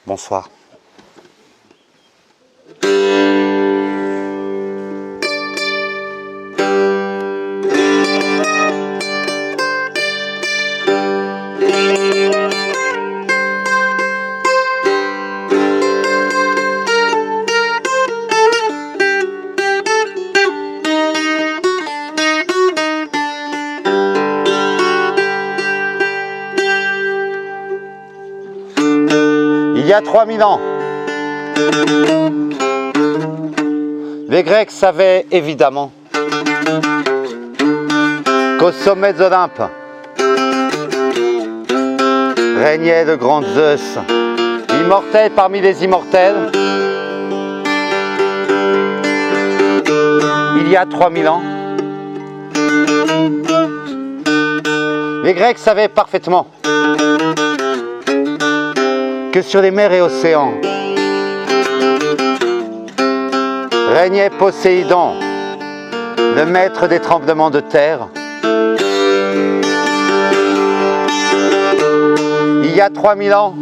Bonsoir. Il y a 3000 ans, les Grecs savaient évidemment qu'au sommet d'Olympe régnait le grand Zeus, immortel parmi les immortels. Il y a 3000 ans, les Grecs savaient parfaitement que sur les mers et océans régnait Poséidon, le maître des tremblements de terre. Il y a 3000 ans,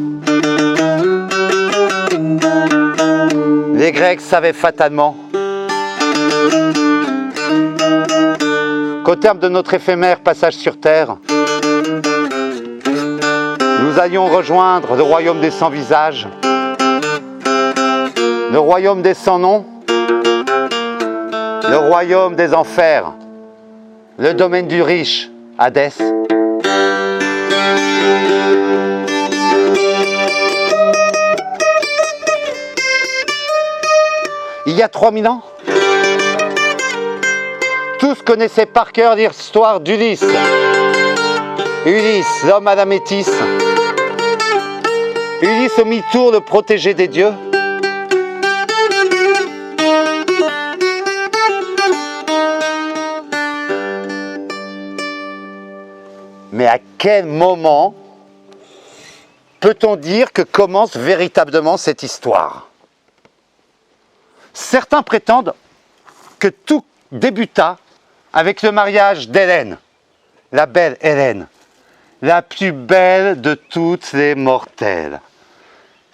les Grecs savaient fatalement qu'au terme de notre éphémère passage sur terre, nous allions rejoindre le royaume des sans visages, le royaume des sans noms, le royaume des enfers, le domaine du riche, Hadès. Il y a 3000 ans, tous connaissaient par cœur l'histoire d'Ulysse. Ulysse, l'homme à la métisse. Ulysse au mi-tour, le protégé des dieux. Mais à quel moment peut-on dire que commence véritablement cette histoire? Certains prétendent que tout débuta avec le mariage d'Hélène, la belle Hélène, la plus belle de toutes les mortelles.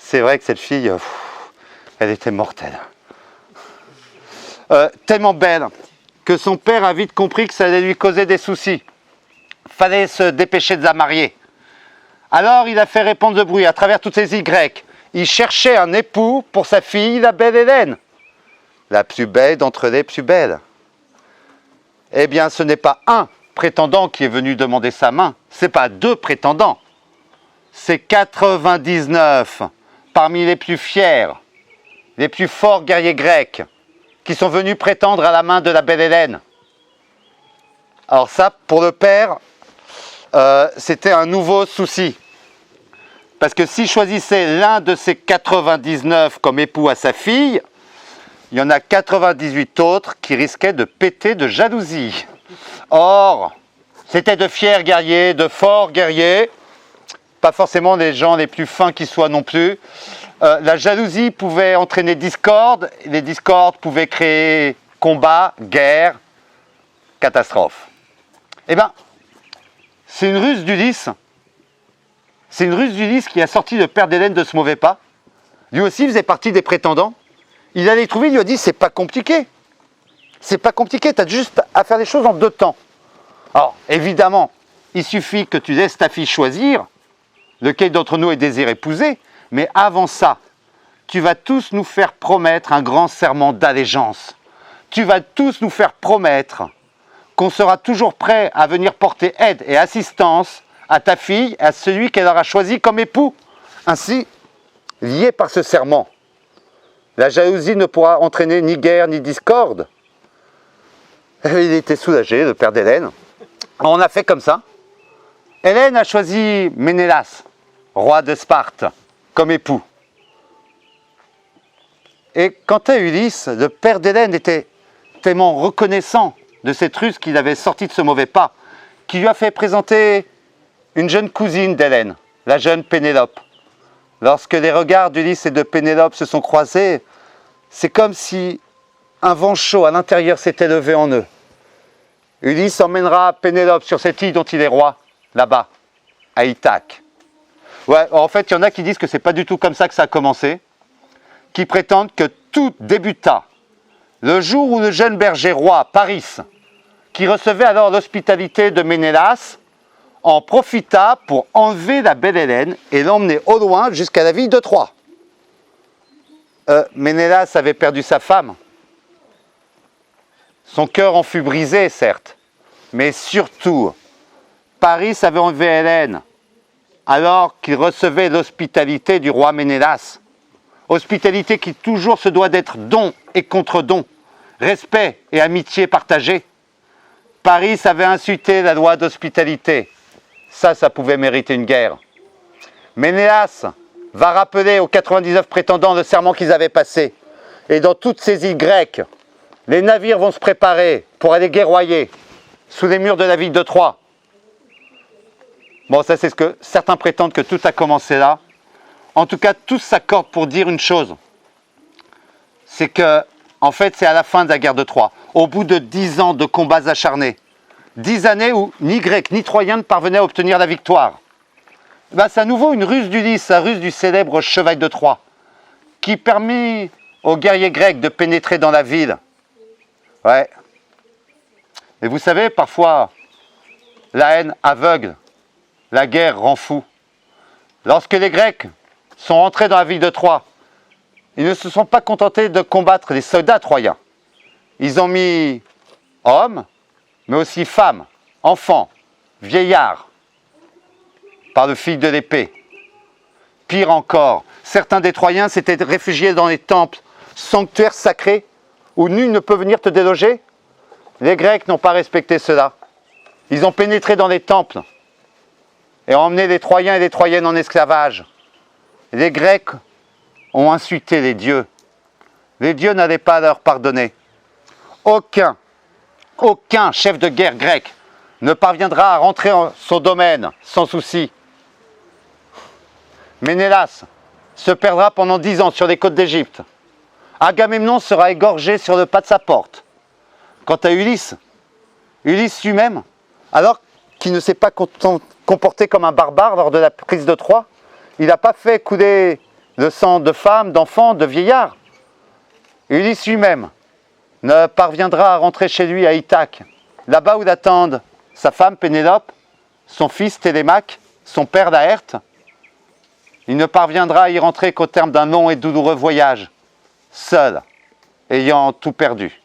C'est vrai que cette fille, elle était mortelle. Tellement belle que son père a vite compris que ça allait lui causer des soucis. Fallait se dépêcher de la marier. Alors il a fait répandre le bruit à travers toutes les îles grecques. Il cherchait un époux pour sa fille, la belle Hélène. La plus belle d'entre les plus belles. Eh bien, ce n'est pas un prétendant qui est venu demander sa main. Ce n'est pas 2 prétendants. C'est 99 parmi les plus fiers, les plus forts guerriers grecs qui sont venus prétendre à la main de la belle Hélène. Alors ça, pour le père, c'était un nouveau souci. Parce que s'il choisissait l'un de ces 99 comme époux à sa fille, il y en a 98 autres qui risquaient de péter de jalousie. Or, c'était de fiers guerriers, de forts guerriers, pas forcément les gens les plus fins qui soient non plus. La jalousie pouvait entraîner discorde, et les discordes pouvaient créer combat, guerre, catastrophe. Eh bien, c'est une ruse d'Ulysse. C'est une ruse d'Ulysse qui a sorti le père d'Hélène de ce mauvais pas. Lui aussi faisait partie des prétendants. Il allait trouver, il lui a dit, c'est pas compliqué. C'est pas compliqué, tu as juste à faire les choses en 2 temps. Alors, évidemment, il suffit que tu laisses ta fille choisir lequel d'entre nous est désiré épouser, mais avant ça, tu vas tous nous faire promettre un grand serment d'allégeance. Tu vas tous nous faire promettre qu'on sera toujours prêt à venir porter aide et assistance à ta fille et à celui qu'elle aura choisi comme époux. Ainsi, lié par ce serment, la jalousie ne pourra entraîner ni guerre ni discorde. Il était soulagé, le père d'Hélène. On a fait comme ça. Hélène a choisi Ménélas, roi de Sparte, comme époux. Et quant à Ulysse, le père d'Hélène était tellement reconnaissant de cette ruse qu'il avait sorti de ce mauvais pas, qu'il lui a fait présenter une jeune cousine d'Hélène, la jeune Pénélope. Lorsque les regards d'Ulysse et de Pénélope se sont croisés, c'est comme si un vent chaud à l'intérieur s'était levé en eux. Ulysse emmènera Pénélope sur cette île dont il est roi, là-bas, à Ithaque. Ouais, en fait, il y en a qui disent que c'est pas du tout comme ça que ça a commencé, qui prétendent que tout débuta le jour où le jeune berger roi, Paris, qui recevait alors l'hospitalité de Ménélas, en profita pour enlever la belle Hélène et l'emmener au loin jusqu'à la ville de Troie. Ménélas avait perdu sa femme. Son cœur en fut brisé, certes, mais surtout, Paris avait enlevé Hélène alors qu'il recevait l'hospitalité du roi Ménélas. Hospitalité qui toujours se doit d'être don et contre-don, respect et amitié partagée. Paris avait insulté la loi d'hospitalité. Ça pouvait mériter une guerre. Ménélas va rappeler aux 99 prétendants le serment qu'ils avaient passé. Et dans toutes ces îles grecques, les navires vont se préparer pour aller guerroyer sous les murs de la ville de Troie. Bon, ça c'est ce que certains prétendent que tout a commencé là. En tout cas, tous s'accordent pour dire une chose. C'est que, en fait, c'est à la fin de la guerre de Troie, au bout de 10 ans de combats acharnés, 10 années où ni Grecs ni Troyens ne parvenaient à obtenir la victoire. C'est à nouveau une ruse d'Ulysse, la ruse du célèbre cheval de Troie, qui permet aux guerriers grecs de pénétrer dans la ville. Ouais. Et vous savez, parfois, la haine aveugle, la guerre rend fou. Lorsque les Grecs sont rentrés dans la ville de Troie, ils ne se sont pas contentés de combattre les soldats troyens. Ils ont mis hommes, mais aussi femmes, enfants, vieillards, par le fil de l'épée. Pire encore, certains des Troyens s'étaient réfugiés dans les temples, sanctuaires sacrés, où nul ne peut venir te déloger. Les Grecs n'ont pas respecté cela. Ils ont pénétré dans les temples et ont emmené les Troyens et les Troyennes en esclavage. Les Grecs ont insulté les dieux. Les dieux n'allaient pas leur pardonner. Aucun chef de guerre grec ne parviendra à rentrer en son domaine sans souci. Ménélas se perdra pendant 10 ans sur les côtes d'Égypte. Agamemnon sera égorgé sur le pas de sa porte. Quant à Ulysse lui-même, alors qu'il ne s'est pas comporté comme un barbare lors de la prise de Troie, il n'a pas fait couler le sang de femmes, d'enfants, de vieillards. Ulysse lui-même ne parviendra à rentrer chez lui à Ithaque, là-bas où l'attendent sa femme Pénélope, son fils Télémaque, son père Laërte. Il ne parviendra à y rentrer qu'au terme d'un long et douloureux voyage, seul, ayant tout perdu.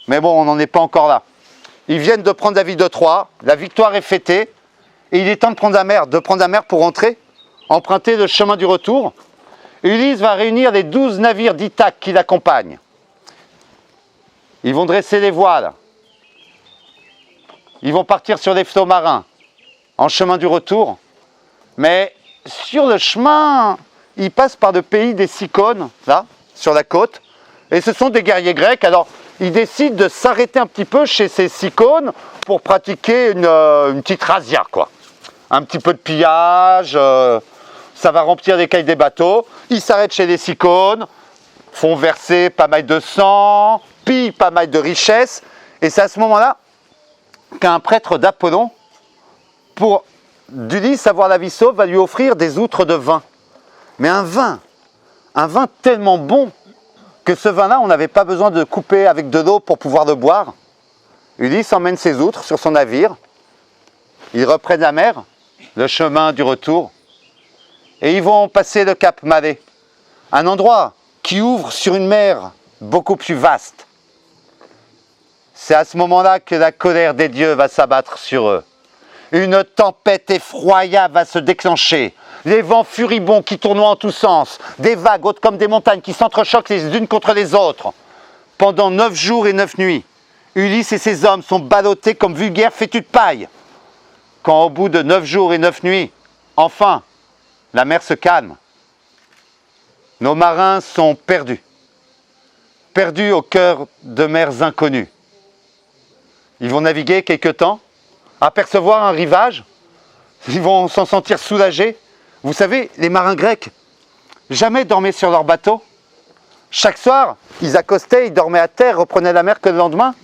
Mais bon, on n'en est pas encore là. Ils viennent de prendre la ville de Troie, la victoire est fêtée, et il est temps de prendre la mer pour rentrer, emprunter le chemin du retour. Ulysse va réunir les 12 navires d'Ithaque qui l'accompagnent. Ils vont dresser les voiles. Ils vont partir sur les flots marins, en chemin du retour. Mais sur le chemin, ils passent par le pays des Cyclones, là, sur la côte. Et ce sont des guerriers grecs. Alors, ils décident de s'arrêter un petit peu chez ces Cyclones pour pratiquer une petite razzia, quoi. Un petit peu de pillage, ça va remplir les cailles des bateaux. Ils s'arrêtent chez les Cyclones, font verser pas mal de sang, pillent pas mal de richesses. Et c'est à ce moment-là qu'un prêtre d'Apollon, pour d'Ulysse avoir la vie sauve, va lui offrir des outres de vin. Mais un vin tellement bon que ce vin-là, on n'avait pas besoin de couper avec de l'eau pour pouvoir le boire. Ulysse emmène ses outres sur son navire. Ils reprennent la mer, le chemin du retour, et ils vont passer le cap Malais, un endroit qui ouvre sur une mer beaucoup plus vaste. C'est à ce moment-là que la colère des dieux va s'abattre sur eux. Une tempête effroyable va se déclencher. Les vents furibonds qui tournoient en tous sens, des vagues hautes comme des montagnes qui s'entrechoquent les unes contre les autres. Pendant 9 jours et 9 nuits, Ulysse et ses hommes sont ballottés comme vulgaires fétus de paille. Quand au bout de 9 jours et 9 nuits, enfin, la mer se calme, nos marins sont perdus au cœur de mers inconnues. Ils vont naviguer quelque temps, apercevoir un rivage, ils vont s'en sentir soulagés. Vous savez, les marins grecs jamais dormaient sur leur bateau. Chaque soir, ils accostaient, ils dormaient à terre, reprenaient la mer que le lendemain.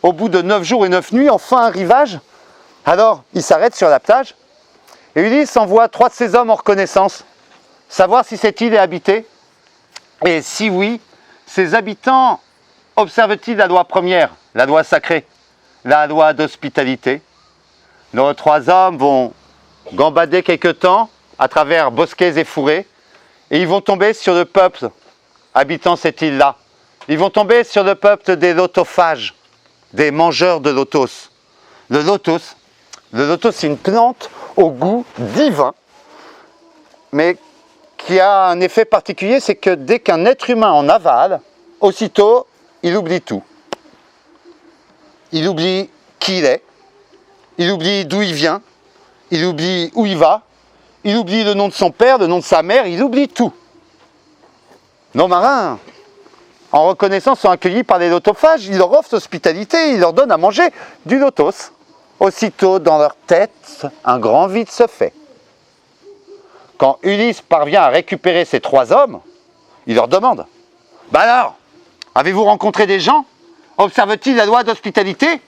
au bout de 9 jours et 9 nuits, enfin un rivage. Alors, il s'arrête sur la plage et Ulysse envoie 3 de ses hommes en reconnaissance, savoir si cette île est habitée. Et si oui, ses habitants observent-ils la loi première, la loi sacrée, la loi d'hospitalité? Nos 3 hommes vont gambader quelque temps à travers bosquets et fourrés et ils vont tomber sur le peuple habitant cette île-là. Ils vont tomber sur le peuple des lotophages, des mangeurs de lotos. Le lotos, c'est une plante au goût divin, mais qui a un effet particulier, c'est que dès qu'un être humain en avale, aussitôt, il oublie tout. Il oublie qui il est, il oublie d'où il vient, il oublie où il va, il oublie le nom de son père, le nom de sa mère, il oublie tout. Nos marins, en reconnaissance, sont accueillis par les lotophages, ils leur offrent l'hospitalité, ils leur donnent à manger du lotos. Aussitôt, dans leur tête, un grand vide se fait. Quand Ulysse parvient à récupérer ces 3 hommes, il leur demande « Bah alors, avez-vous rencontré des gens? Observe-t-il la loi d'hospitalité ?»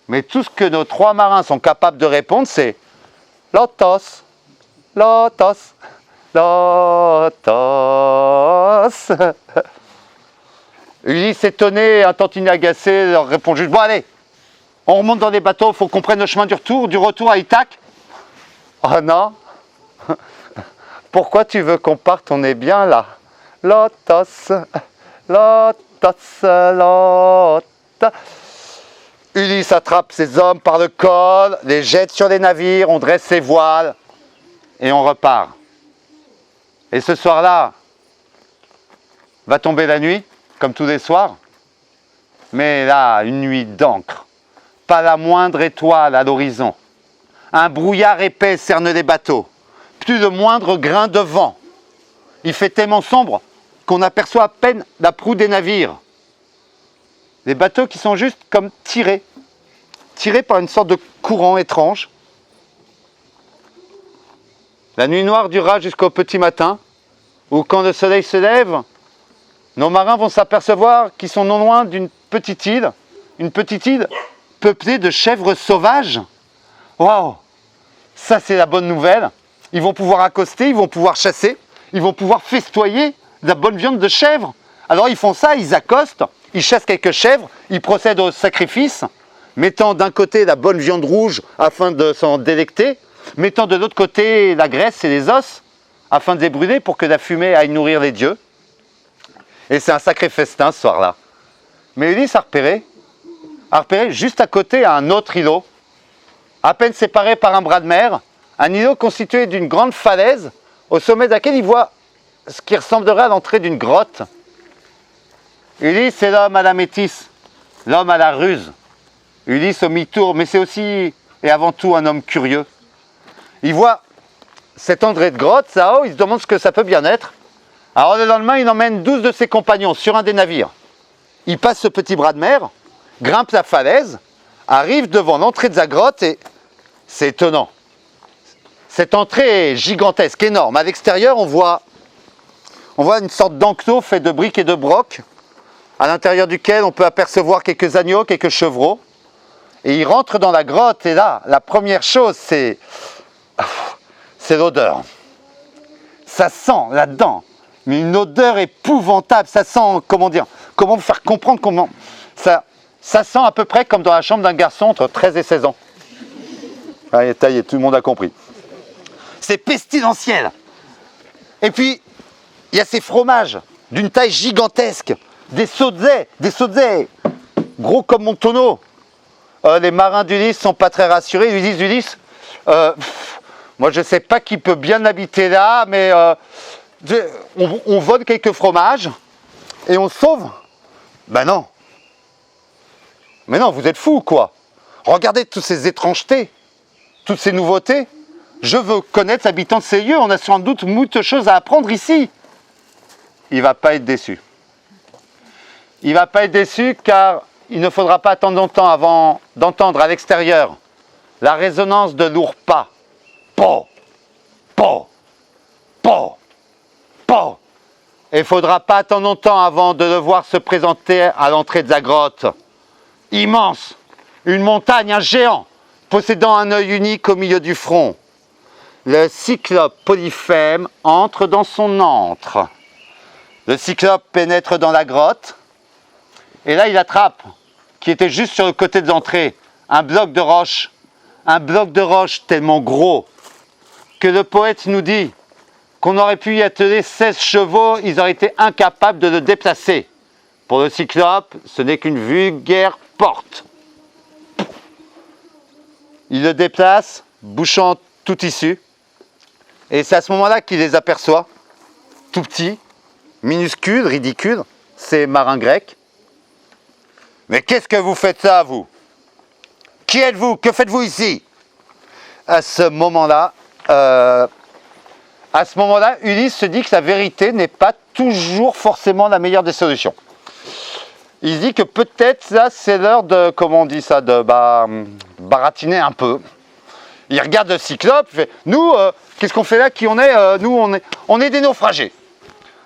Mais tout ce que nos 3 marins sont capables de répondre, c'est « Lotos, lotos, lotos. » Ulysse, étonné, un tantinet agacé, leur répond juste « Bon allez, on remonte dans les bateaux, il faut qu'on prenne le chemin du retour à Ithaque. » « Oh non, pourquoi tu veux qu'on parte? On est bien là. Lotos, lotos, lotos. » Ulysse attrape ses hommes par le col, les jette sur les navires, on dresse ses voiles et on repart. Et ce soir-là, va tomber la nuit, comme tous les soirs, mais là, une nuit d'encre, pas la moindre étoile à l'horizon. Un brouillard épais cerne les bateaux, plus le moindre grain de vent. Il fait tellement sombre qu'on aperçoit à peine la proue des navires. Des bateaux qui sont juste comme tirés par une sorte de courant étrange. La nuit noire durera jusqu'au petit matin, où quand le soleil se lève, nos marins vont s'apercevoir qu'ils sont non loin d'une petite île peuplée de chèvres sauvages. Waouh! Ça, c'est la bonne nouvelle. Ils vont pouvoir accoster, ils vont pouvoir chasser, ils vont pouvoir festoyer de la bonne viande de chèvre. Alors ils font ça, ils accostent, ils chassent quelques chèvres, ils procèdent au sacrifice, mettant d'un côté la bonne viande rouge afin de s'en délecter, mettant de l'autre côté la graisse et les os afin de les brûler pour que la fumée aille nourrir les dieux. Et c'est un sacré festin ce soir-là. Mais Ulysse a repéré juste à côté un autre îlot, à peine séparé par un bras de mer, un îlot constitué d'une grande falaise, au sommet de laquelle il voit ce qui ressemblerait à l'entrée d'une grotte. Ulysse est l'homme à la métisse, l'homme à la ruse. Ulysse au mi-tour, mais c'est aussi et avant tout un homme curieux. Il voit cette entrée de grotte, là-haut, il se demande ce que ça peut bien être. Alors le lendemain, il emmène 12 de ses compagnons sur un des navires. Il passe ce petit bras de mer, grimpe la falaise, arrive devant l'entrée de la grotte et c'est étonnant. Cette entrée est gigantesque, énorme. À l'extérieur, on voit une sorte d'enclos fait de briques et de brocs, à l'intérieur duquel on peut apercevoir quelques agneaux, quelques chevreaux. Et il rentre dans la grotte et là, la première chose, c'est l'odeur. Ça sent là-dedans, mais une odeur épouvantable. Ça sent, comment vous faire comprendre comment... Ça sent à peu près comme dans la chambre d'un garçon entre 13 et 16 ans. Allez, taillé, tout le monde a compris. C'est pestilentiel. Et puis, il y a ces fromages d'une taille gigantesque, des sozzés, gros comme mon tonneau. Les marins d'Ulysse ne sont pas très rassurés. Ils lui disent, Ulysse, moi je ne sais pas qui peut bien habiter là, mais on vole quelques fromages et on se sauve. Ben non. Mais non, vous êtes fous quoi. Regardez toutes ces étrangetés, toutes ces nouveautés. Je veux connaître l'habitant de ces lieux, on a sans doute moult choses à apprendre ici. Il ne va pas être déçu. Il ne va pas être déçu car il ne faudra pas attendre longtemps avant d'entendre à l'extérieur la résonance de lourds pas. Po, po, po, po. Et il ne faudra pas attendre longtemps avant de le voir se présenter à l'entrée de la grotte. immense, une montagne, un géant, possédant un œil unique au milieu du front. Le cyclope Polyphème entre dans son antre. Le cyclope pénètre dans la grotte, et là il attrape, qui était juste sur le côté de l'entrée, un bloc de roche tellement gros que le poète nous dit qu'on aurait pu y atteler 16 chevaux, ils auraient été incapables de le déplacer. Pour le cyclope, ce n'est qu'une vulgaire porte. Il le déplace, bouchant tout issue, et c'est à ce moment-là qu'il les aperçoit, tout petits, minuscules, ridicules, ces marins grecs. Mais qu'est-ce que vous faites là, vous? Qui êtes-vous? Que faites-vous ici? À ce moment-là, Ulysse se dit que la vérité n'est pas toujours forcément la meilleure des solutions. Il se dit que peut-être là, c'est l'heure de, comment on dit ça, de baratiner un peu. Il regarde le cyclope, il fait, nous, qu'est-ce qu'on fait là? Qui on est? Nous, on est des naufragés.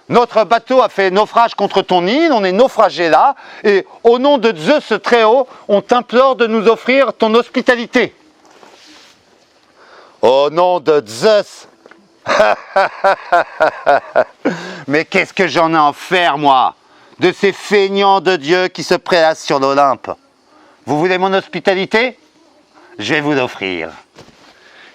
Notre bateau a fait naufrage contre ton île, on est naufragés là, et au nom de Zeus très haut, on t'implore de nous offrir ton hospitalité. Au nom de Zeus. Mais qu'est-ce que j'en ai à en faire, moi, de ces feignants de Dieu qui se prélassent sur l'Olympe? Vous voulez mon hospitalité? Je vais vous l'offrir.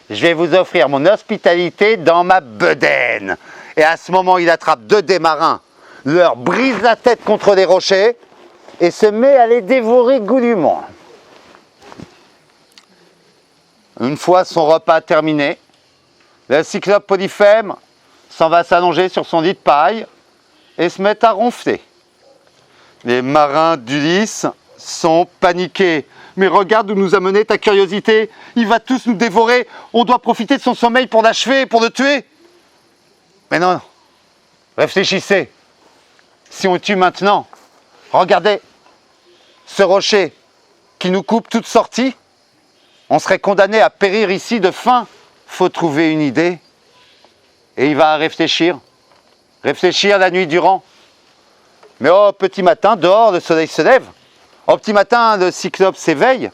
Je vais vous offrir mon hospitalité dans ma bedaine. Et à ce moment, il attrape 2 des marins, leur brise la tête contre les rochers et se met à les dévorer goulûment. Une fois son repas terminé, le cyclope Polyphème s'en va s'allonger sur son lit de paille et se met à ronfler. Les marins d'Ulysse sont paniqués. Mais regarde où nous a mené ta curiosité. Il va tous nous dévorer. On doit profiter de son sommeil pour l'achever, pour le tuer. Mais non, réfléchissez. Si on le tue maintenant, regardez ce rocher qui nous coupe toute sortie. On serait condamné à périr ici de faim. Faut trouver une idée. Et il va réfléchir la nuit durant. Mais au petit matin, dehors, le soleil se lève. Au petit matin, le cyclope s'éveille.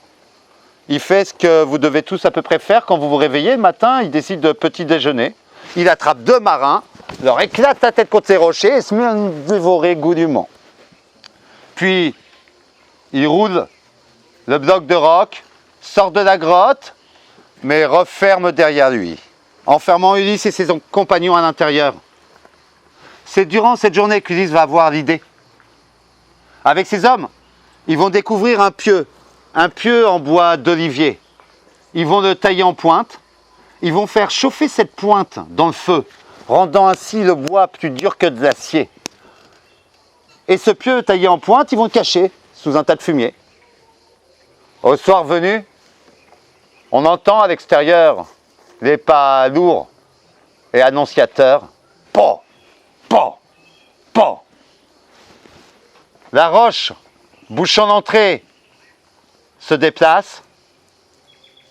Il fait ce que vous devez tous à peu près faire quand vous vous réveillez le matin. Il décide de petit déjeuner. Il attrape 2 marins, leur éclate la tête contre les rochers et se met à nous dévorer goulûment. Puis, il roule le bloc de roc, sort de la grotte, mais referme derrière lui, enfermant Ulysse et ses compagnons à l'intérieur. C'est durant cette journée qu'Ulysse va avoir l'idée. Avec ses hommes, ils vont découvrir un pieu en bois d'olivier. Ils vont le tailler en pointe. Ils vont faire chauffer cette pointe dans le feu, rendant ainsi le bois plus dur que de l'acier. Et ce pieu taillé en pointe, ils vont le cacher sous un tas de fumier. Au soir venu, on entend à l'extérieur les pas lourds et annonciateurs. Po, po, po. La roche bouchant l'entrée se déplace.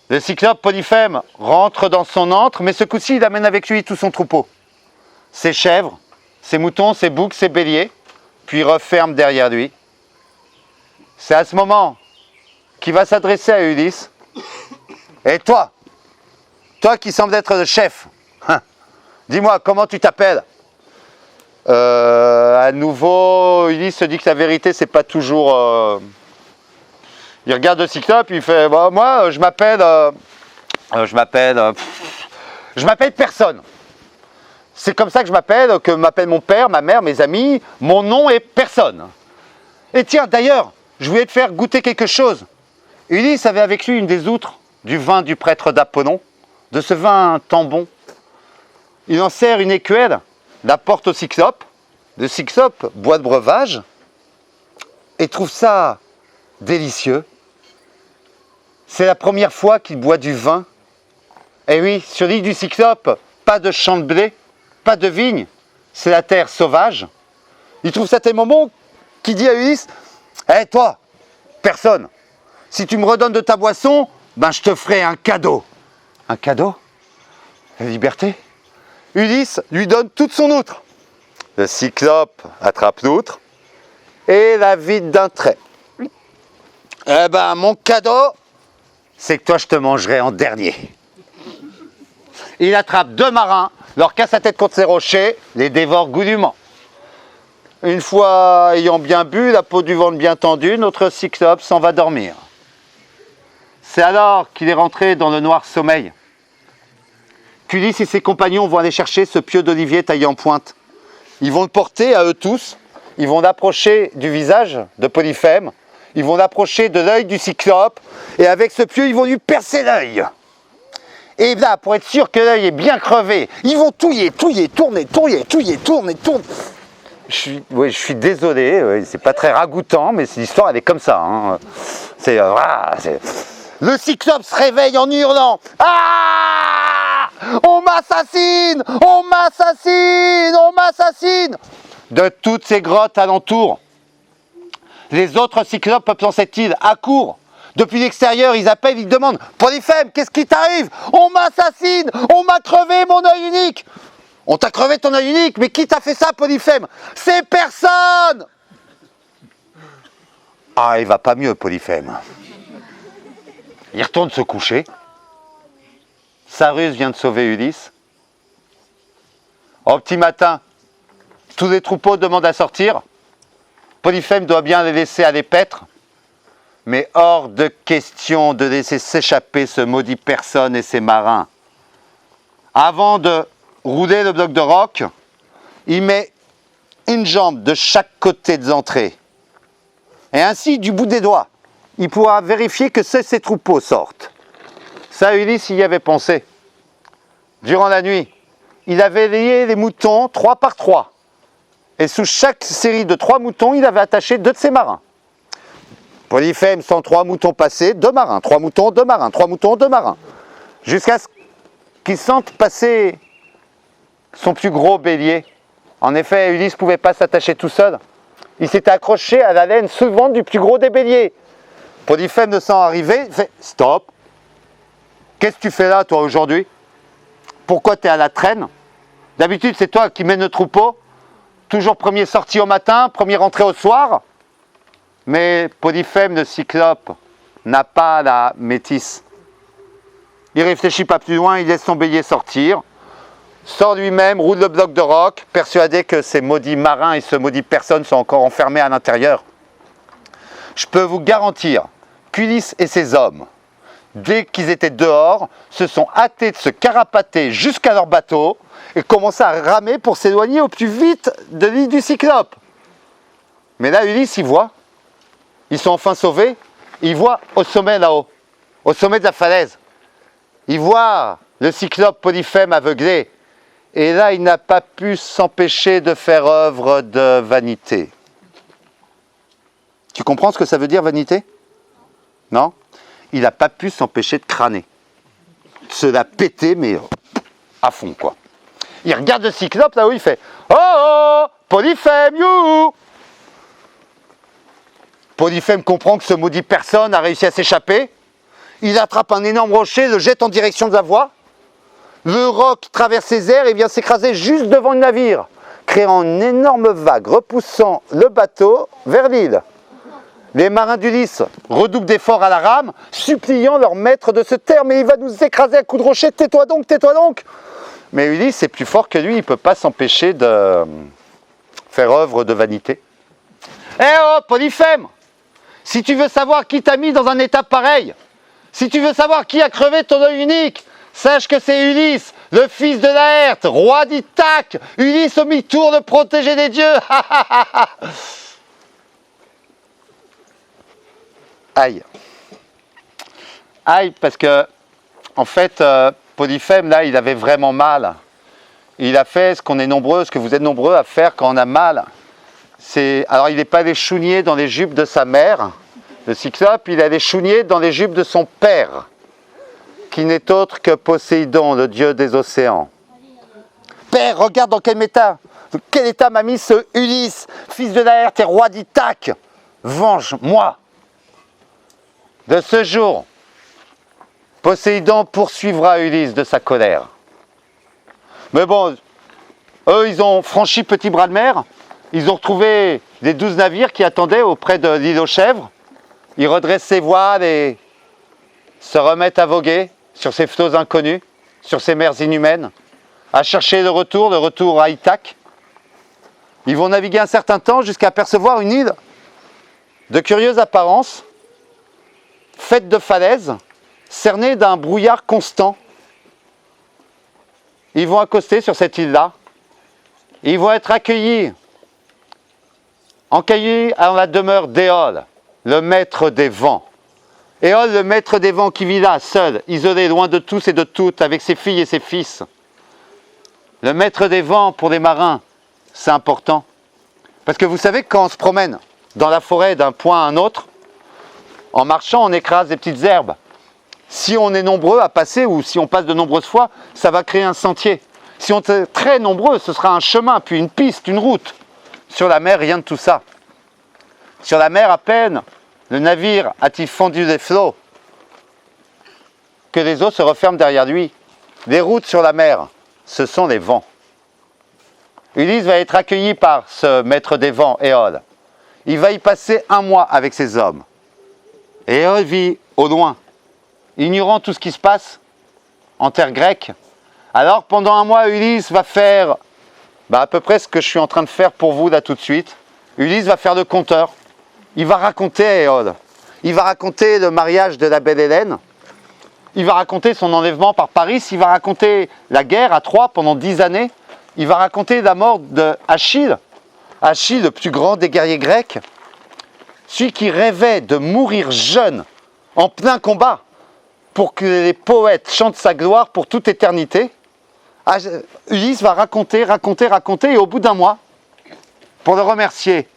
Le cyclope Polyphème rentre dans son antre, mais ce coup-ci, il amène avec lui tout son troupeau. Ses chèvres, ses moutons, ses boucs, ses béliers, puis referme derrière lui. C'est à ce moment qu'il va s'adresser à Ulysse. Et toi qui sembles être le chef, dis-moi, comment tu t'appelles? À nouveau, Ulysse se dit que la vérité, c'est pas toujours... Il regarde le cyclope, il fait, bah, moi, je m'appelle personne. C'est comme ça que que m'appelle mon père, ma mère, mes amis. Mon nom est personne. Et tiens, d'ailleurs, je voulais te faire goûter quelque chose. Ulysse avait avec lui une des outres du vin du prêtre d'Apollon, de ce vin tant bon. Il en sert une écuelle, la porte au cyclope. Le cyclope boit le breuvage et trouve ça délicieux. C'est la première fois qu'il boit du vin. Et oui, sur l'île du Cyclope, pas de champ de blé, pas de vigne, c'est la terre sauvage. Il trouve ça tellement bon qu'il dit à Ulysse, « Hé toi, personne, si tu me redonnes de ta boisson, ben je te ferai un cadeau. » Un cadeau? La liberté? Ulysse lui donne toute son outre. Le Cyclope attrape l'outre et la vide d'un trait. Eh ben, mon cadeau, c'est que toi, je te mangerai en dernier. Il attrape 2 marins, leur casse la tête contre ces rochers, les dévore goulûment. Une fois ayant bien bu, la peau du ventre bien tendue, notre cyclope s'en va dormir. C'est alors qu'il est rentré dans le noir sommeil qu'Ulysse et ses compagnons vont aller chercher ce pieu d'olivier taillé en pointe. Ils vont le porter à eux tous, ils vont l'approcher du visage de Polyphème, ils vont l'approcher de l'œil du cyclope, et avec ce pieu, ils vont lui percer l'œil. Et là, pour être sûr que l'œil est bien crevé, ils vont touiller, tourner. Je suis désolé, c'est pas très ragoûtant, mais l'histoire, elle est comme ça. Hein. Le cyclope se réveille en hurlant. Ah! On m'assassine! On m'assassine! On m'assassine! De toutes ces grottes alentours, les autres cyclopes peuplent cette île accourent. Depuis l'extérieur, ils appellent, ils demandent « Polyphème, qu'est-ce qui t'arrive? On m'assassine! On m'a crevé mon œil unique! » On t'a crevé ton œil unique, mais qui t'a fait ça, Polyphème? C'est personne! Ah, il va pas mieux, Polyphème. Il retourne se coucher. Sarus vient de sauver Ulysse. Au petit matin, tous les troupeaux demandent à sortir. Polyphème doit bien les laisser aller paître. Mais hors de question de laisser s'échapper ce maudit personne et ses marins. Avant de rouler le bloc de roc, il met une jambe de chaque côté des entrées. Et ainsi, du bout des doigts, il pourra vérifier que ces troupeaux sortent. Ça, Ulysse y avait pensé. Durant la nuit, il avait lié les moutons 3 par 3. Et sous chaque série de 3 moutons, il avait attaché 2 de ses marins. Polyphème, sans 3 moutons passés, 2 marins. 3 moutons, 2 marins. 3 moutons, 2 marins. Jusqu'à ce qu'il sente passer son plus gros bélier. En effet, Ulysse ne pouvait pas s'attacher tout seul. Il s'était accroché à la laine souvent du plus gros des béliers. Polyphème ne sent arriver, il fait « Stop! Qu'est-ce que tu fais là, toi, aujourd'hui? Pourquoi tu es à la traîne? D'habitude, c'est toi qui mènes le troupeau. Toujours premier sorti au matin, premier rentré au soir. » Mais Polyphème, le cyclope, n'a pas la métisse. Il réfléchit pas plus loin, il laisse son bélier sortir, sort lui-même, roule le bloc de roc, persuadé que ces maudits marins et ce maudit personne sont encore enfermés à l'intérieur. Je peux vous garantir qu'Ulysse et ses hommes, dès qu'ils étaient dehors, se sont hâtés de se carapater jusqu'à leur bateau et commencé à ramer pour s'éloigner au plus vite de l'île du Cyclope. Mais là, Ulysse, il voit. Ils sont enfin sauvés. Il voit au sommet là-haut, au sommet de la falaise. Il voit le Cyclope Polyphème aveuglé. Et là, il n'a pas pu s'empêcher de faire œuvre de vanité. Tu comprends ce que ça veut dire, vanité? Non? Il n'a pas pu s'empêcher de crâner. Se la péter, mais à fond, quoi. Il regarde le Cyclope là-haut, il fait « Oh, oh, Polyphème, youhou !» Polyphème comprend que ce maudit personne a réussi à s'échapper. Il attrape un énorme rocher, le jette en direction de la voie. Le roc traverse les airs et vient s'écraser juste devant le navire, créant une énorme vague, repoussant le bateau vers l'île. Les marins d'Ulysse redoublent d'efforts à la rame, suppliant leur maître de se taire, mais il va nous écraser à coups de rocher, tais-toi donc, tais-toi donc. Mais Ulysse est plus fort que lui, il ne peut pas s'empêcher de faire œuvre de vanité. Eh oh, Polyphème! Si tu veux savoir qui t'a mis dans un état pareil, si tu veux savoir qui a crevé ton œil unique, sache que c'est Ulysse, le fils de Laërte, roi d'Ithaque, Ulysse au mi-tour, le protégé des dieux. Aïe. Aïe, parce que, en fait, Polyphème, là, il avait vraiment mal. Il a fait ce qu'on est nombreux, ce que vous êtes nombreux à faire quand on a mal. Alors, il n'est pas allé chougner dans les jupes de sa mère, le Cyclope, il est allé chougner dans les jupes de son père, qui n'est autre que Poséidon, le dieu des océans. Père, regarde dans quel état m'a mis ce Ulysse, fils de Laërte et roi d'Ithaque. Venge-moi. De ce jour, Poséidon poursuivra Ulysse de sa colère. Mais bon, eux, ils ont franchi petit bras de mer. Ils ont retrouvé les 12 navires qui attendaient auprès de l'île aux chèvres. il redresse ses voiles et se remet à voguer sur ces flots inconnus, sur ces mers inhumaines, à chercher le retour à Ithaque. Ils vont naviguer un certain temps jusqu'à apercevoir une île de curieuse apparence, faite de falaises, cernée d'un brouillard constant. Ils vont accoster sur cette île-là. Ils vont être accueillis à la demeure d'Éole, le maître des vents. Éole, le maître des vents qui vit là, seul, isolé, loin de tous et de toutes, avec ses filles et ses fils. Le maître des vents, pour les marins, c'est important. Parce que vous savez que quand on se promène dans la forêt d'un point à un autre, en marchant, on écrase des petites herbes. Si on est nombreux à passer, ou si on passe de nombreuses fois, ça va créer un sentier. Si on est très nombreux, ce sera un chemin, puis une piste, une route. Sur la mer, rien de tout ça. Sur la mer, à peine, le navire a-t-il fendu les flots, que les eaux se referment derrière lui. Les routes sur la mer, ce sont les vents. Ulysse va être accueilli par ce maître des vents, Éole. Il va y passer 1 mois avec ses hommes. Et Éole vit au loin, ignorant tout ce qui se passe en terre grecque. Alors pendant 1 mois, Ulysse va faire à peu près ce que je suis en train de faire pour vous là tout de suite. Ulysse va faire le conteur. Il va raconter à Éole. Il va raconter le mariage de la belle Hélène. Il va raconter son enlèvement par Paris. Il va raconter la guerre à Troie pendant 10 années. Il va raconter la mort d'Achille. Achille, le plus grand des guerriers grecs. Celui qui rêvait de mourir jeune, en plein combat, pour que les poètes chantent sa gloire pour toute éternité. Ulysse va raconter, et au bout d'1 mois, pour le remercier,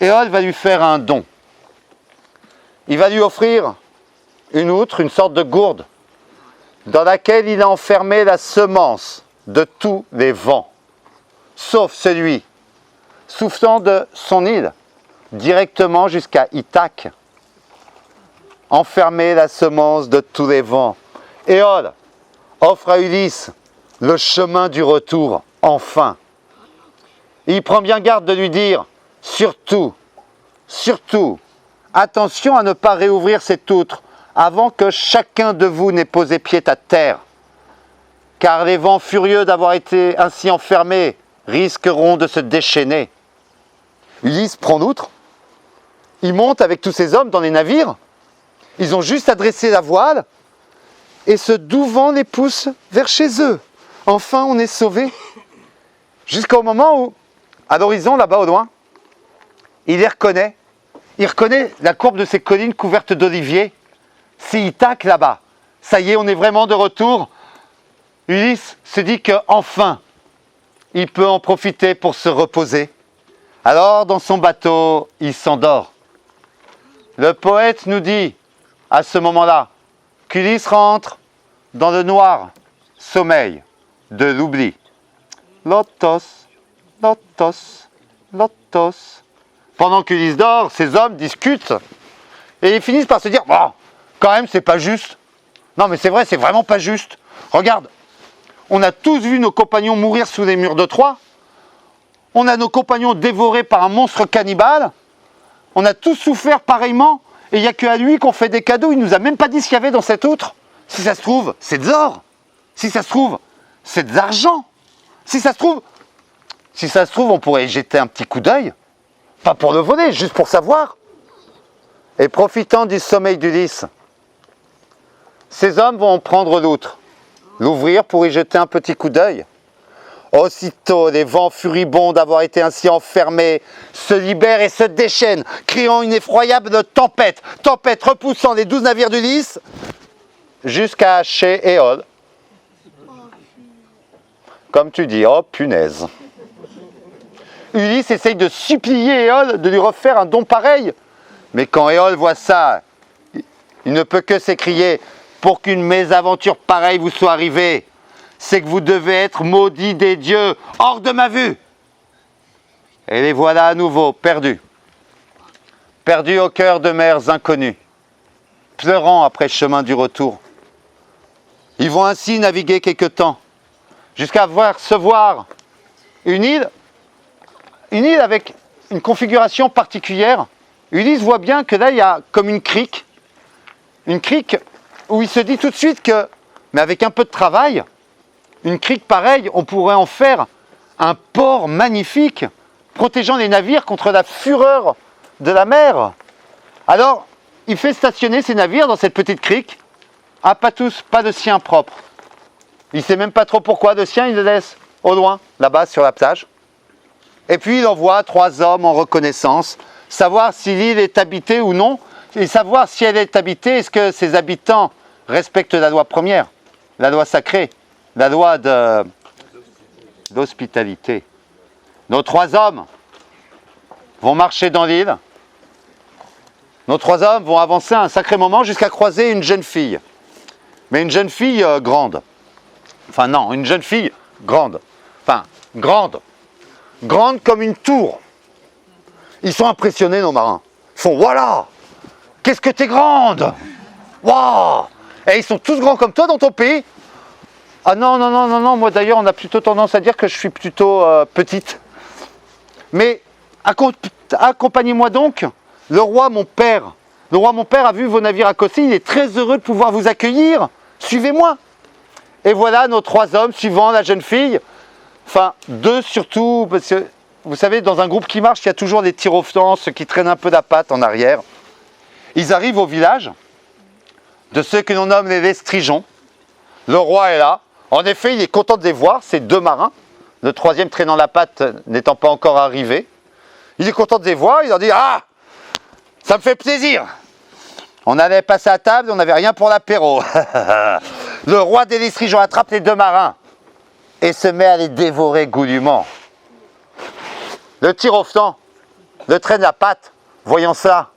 Éole va lui faire un don. Il va lui offrir une outre, une sorte de gourde, dans laquelle il a enfermé la semence de tous les vents, sauf celui soufflant de son île, directement jusqu'à Ithaque. Enfermer la semence de tous les vents. Éole offre à Ulysse le chemin du retour, enfin. Il prend bien garde de lui dire, surtout, attention à ne pas réouvrir cette outre avant que chacun de vous n'ait posé pied à terre. Car les vents furieux d'avoir été ainsi enfermés risqueront de se déchaîner. Ulysse prend l'outre, il monte avec tous ses hommes dans les navires, ils ont juste à dresser la voile, et ce doux vent les pousse vers chez eux. Enfin, on est sauvés. Jusqu'au moment où, à l'horizon, là-bas au loin, il les reconnaît. Il reconnaît la courbe de ces collines couvertes d'oliviers. C'est Ithaque là-bas. Ça y est, on est vraiment de retour. Ulysse se dit qu'enfin, il peut en profiter pour se reposer. Alors, dans son bateau, il s'endort. Le poète nous dit, à ce moment-là, qu'Ulysse rentre dans le noir sommeil de l'oubli. Lotos, lotos, lotos. Pendant qu'Ulysse dort, ses hommes discutent et ils finissent par se dire, bon, quand même, c'est pas juste. Non, mais c'est vrai, c'est vraiment pas juste. Regarde, on a tous vu nos compagnons mourir sous les murs de Troie. On a nos compagnons dévorés par un monstre cannibale. On a tous souffert pareillement. Et il n'y a qu'à lui qu'on fait des cadeaux. Il ne nous a même pas dit ce qu'il y avait dans cette outre. Si ça se trouve, c'est de l'or. Si ça se trouve, c'est de l'argent. Si ça se trouve, on pourrait y jeter un petit coup d'œil. Pas pour le voler, juste pour savoir. Et profitant du sommeil d'Ulysse, ces hommes vont prendre l'outre, l'ouvrir pour y jeter un petit coup d'œil. Aussitôt, les vents furibonds d'avoir été ainsi enfermés se libèrent et se déchaînent, créant une effroyable tempête repoussant les 12 navires d'Ulysse jusqu'à chez Éole. Comme tu dis, oh punaise. Ulysse essaye de supplier Éole de lui refaire un don pareil. Mais quand Éole voit ça, il ne peut que s'écrier « Pour qu'une mésaventure pareille vous soit arrivée, c'est que vous devez être maudit des dieux, hors de ma vue !» Et les voilà à nouveau perdus. Perdus au cœur de mers inconnues, pleurant après le chemin du retour. Ils vont ainsi naviguer quelque temps, jusqu'à se voir une île avec une configuration particulière, Ulysse voit bien que là, il y a comme une crique où il se dit tout de suite que, mais avec un peu de travail, une crique pareille, on pourrait en faire un port magnifique, protégeant les navires contre la fureur de la mer. Alors, il fait stationner ses navires dans cette petite crique. Ah, pas tous, pas de sien propre. Il ne sait même pas trop pourquoi. De sien, il le laisse au loin, là-bas, sur la plage. Et puis, il envoie 3 hommes en reconnaissance, savoir si l'île est habitée ou non, et savoir si elle est habitée, est-ce que ses habitants respectent la loi première, la loi sacrée, la loi d'hospitalité. Nos 3 hommes vont marcher dans l'île. Nos 3 hommes vont avancer un sacré moment jusqu'à croiser une jeune fille. Mais une jeune fille grande. Enfin non, une jeune fille grande. Enfin, grande. Grande comme une tour. Ils sont impressionnés, nos marins. Ils font, voilà, qu'est-ce que t'es grande. Waouh. Et ils sont tous grands comme toi dans ton pays. Ah non, non, non, non, non, moi d'ailleurs on a plutôt tendance à dire que je suis plutôt petite. Mais accompagnez-moi donc, le roi mon père a vu vos navires accostés, il est très heureux de pouvoir vous accueillir, suivez-moi. Et voilà nos 3 hommes suivant la jeune fille, enfin 2 surtout, parce que vous savez dans un groupe qui marche, il y a toujours des tire-au-flanc, ceux qui traînent un peu la patte en arrière. Ils arrivent au village de ceux que l'on nomme les Lestrigeons. Le roi est là. En effet, il est content de les voir, ces 2 marins, le 3e traînant la patte n'étant pas encore arrivé. Il est content de les voir, il leur dit « Ah, ça me fait plaisir. On allait passer à table, on n'avait rien pour l'apéro. » Le roi des Lestrigeons attrape les 2 marins et se met à les dévorer goulûment. Le tire-au-flanc, le traîne la patte, voyant ça,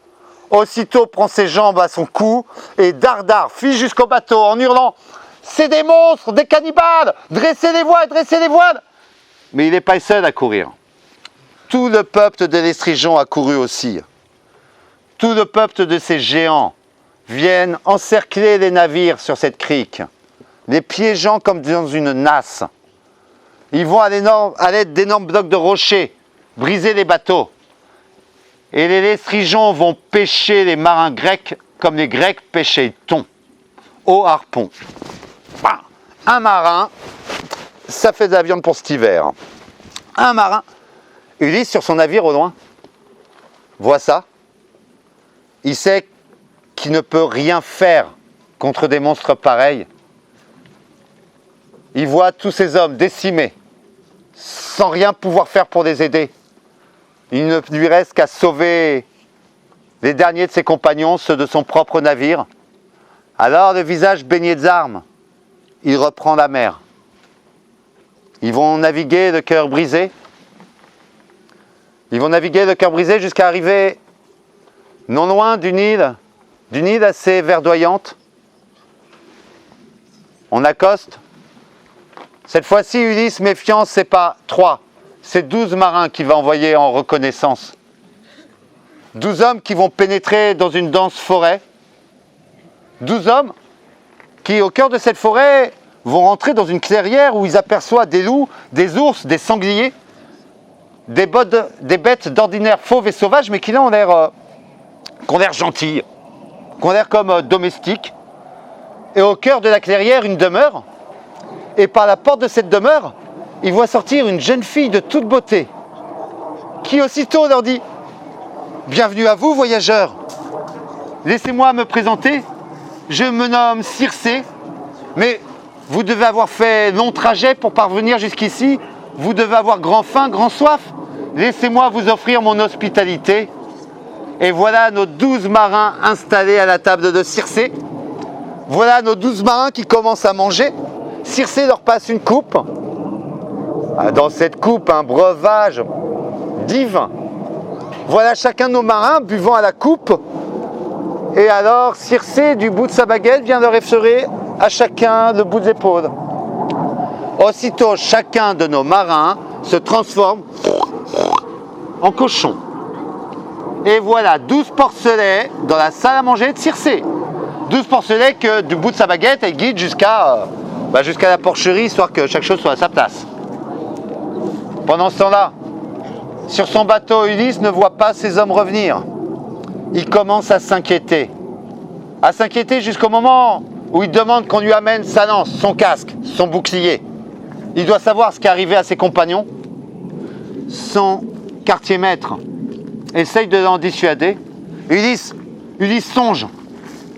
aussitôt prend ses jambes à son cou et dardard, file jusqu'au bateau en hurlant « C'est des monstres, des cannibales! Dressez les voiles, dressez les voiles !» Mais il n'est pas le seul à courir. Tout le peuple de Lestrigeons a couru aussi. Tout le peuple de ces géants viennent encercler les navires sur cette crique, les piégeant comme dans une nasse. Ils vont à l'aide d'énormes blocs de rochers briser les bateaux. Et les Lestrigeons vont pêcher les marins grecs comme les Grecs pêchaient le thon, au harpon. Un marin, ça fait de la viande pour cet hiver. Un marin, Ulysse sur son navire au loin, voit ça. Il sait qu'il ne peut rien faire contre des monstres pareils. Il voit tous ces hommes décimés, sans rien pouvoir faire pour les aider. Il ne lui reste qu'à sauver les derniers de ses compagnons, ceux de son propre navire. Alors, le visage baigné d'armes, il reprend la mer. Ils vont naviguer le cœur brisé. Ils vont naviguer le cœur brisé jusqu'à arriver non loin d'une île assez verdoyante. On accoste. Cette fois-ci, Ulysse, méfiant, c'est pas 3, c'est 12 marins qu'il va envoyer en reconnaissance. 12 hommes qui vont pénétrer dans une dense forêt. 12 hommes qui, au cœur de cette forêt, vont rentrer dans une clairière où ils aperçoivent des loups, des ours, des sangliers, des bêtes d'ordinaire fauves et sauvages, mais qui là ont l'air gentilles, qui ont l'air comme domestiques. Et au cœur de la clairière, une demeure. Et par la porte de cette demeure, ils voient sortir une jeune fille de toute beauté, qui aussitôt leur dit « Bienvenue à vous, voyageurs. Laissez-moi me présenter. Je me nomme Circé, mais vous devez avoir fait long trajet pour parvenir jusqu'ici. Vous devez avoir grand faim, grand soif. Laissez-moi vous offrir mon hospitalité. » Et voilà nos 12 marins installés à la table de Circé. Voilà nos 12 marins qui commencent à manger. Circé leur passe une coupe. Dans cette coupe, un breuvage divin. Voilà chacun de nos marins buvant à la coupe. Et alors, Circé, du bout de sa baguette, vient leur effleurer à chacun le bout de l'épaule. Aussitôt, chacun de nos marins se transforme en cochon. Et voilà 12 porcelets dans la salle à manger de Circé. 12 porcelets que du bout de sa baguette, elle guide jusqu'à la porcherie, histoire que chaque chose soit à sa place. Pendant ce temps-là, sur son bateau, Ulysse ne voit pas ses hommes revenir. il commence à s'inquiéter. À s'inquiéter jusqu'au moment où il demande qu'on lui amène sa lance, son casque, son bouclier. Il doit savoir ce qui est arrivé à ses compagnons. Son quartier-maître essaye de l'en dissuader. Ulysse songe.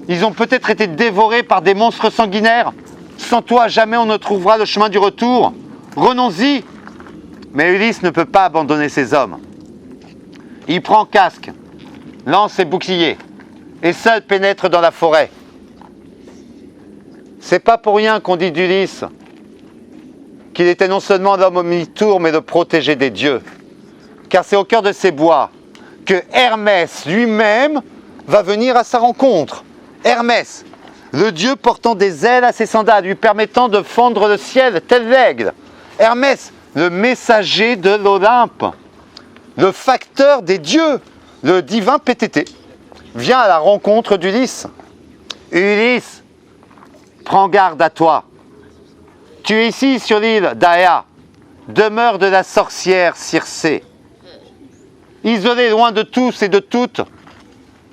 Ils ont peut-être été dévorés par des monstres sanguinaires. Sans toi, jamais on ne trouvera le chemin du retour. Renonce-y. Mais Ulysse ne peut pas abandonner ses hommes. Il prend casque, lance et bouclier, et seul pénètre dans la forêt. C'est pas pour rien qu'on dit d'Ulysse qu'il était non seulement l'homme au mi-tour, mais le protégé des dieux. Car c'est au cœur de ces bois que Hermès lui-même va venir à sa rencontre. Hermès, le dieu portant des ailes à ses sandales, lui permettant de fendre le ciel tel l'aigle. Hermès, le messager de l'Olympe, le facteur des dieux, le divin PTT, vient à la rencontre d'Ulysse. Ulysse, prends garde à toi. Tu es ici sur l'île d'Aea, demeure de la sorcière Circé. Isolé loin de tous et de toutes,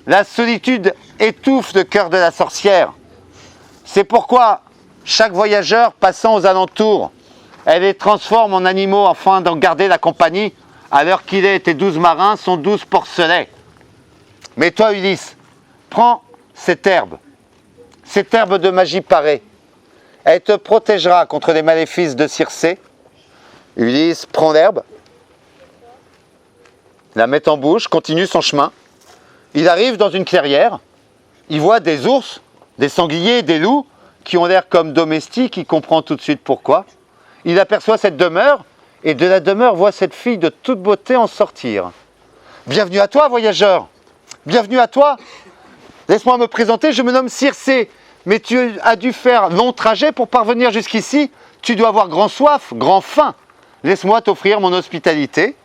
la solitude étouffe le cœur de la sorcière. C'est pourquoi chaque voyageur passant aux alentours, elle les transforme en animaux afin d'en garder la compagnie. À l'heure qu'il est, tes 12 marins sont 12 porcelets. Mais toi, Ulysse, prends cette herbe de magie parée. Elle te protégera contre les maléfices de Circé. Ulysse prend l'herbe, la met en bouche, continue son chemin. Il arrive dans une clairière, il voit des ours, des sangliers, des loups, qui ont l'air comme domestiques, il comprend tout de suite pourquoi. Il aperçoit cette demeure, et de la demeure voit cette fille de toute beauté en sortir. « Bienvenue à toi, voyageur! Bienvenue à toi! Laisse-moi me présenter, je me nomme Circé, mais tu as dû faire long trajet pour parvenir jusqu'ici. Tu dois avoir grand soif, grand faim. Laisse-moi t'offrir mon hospitalité. »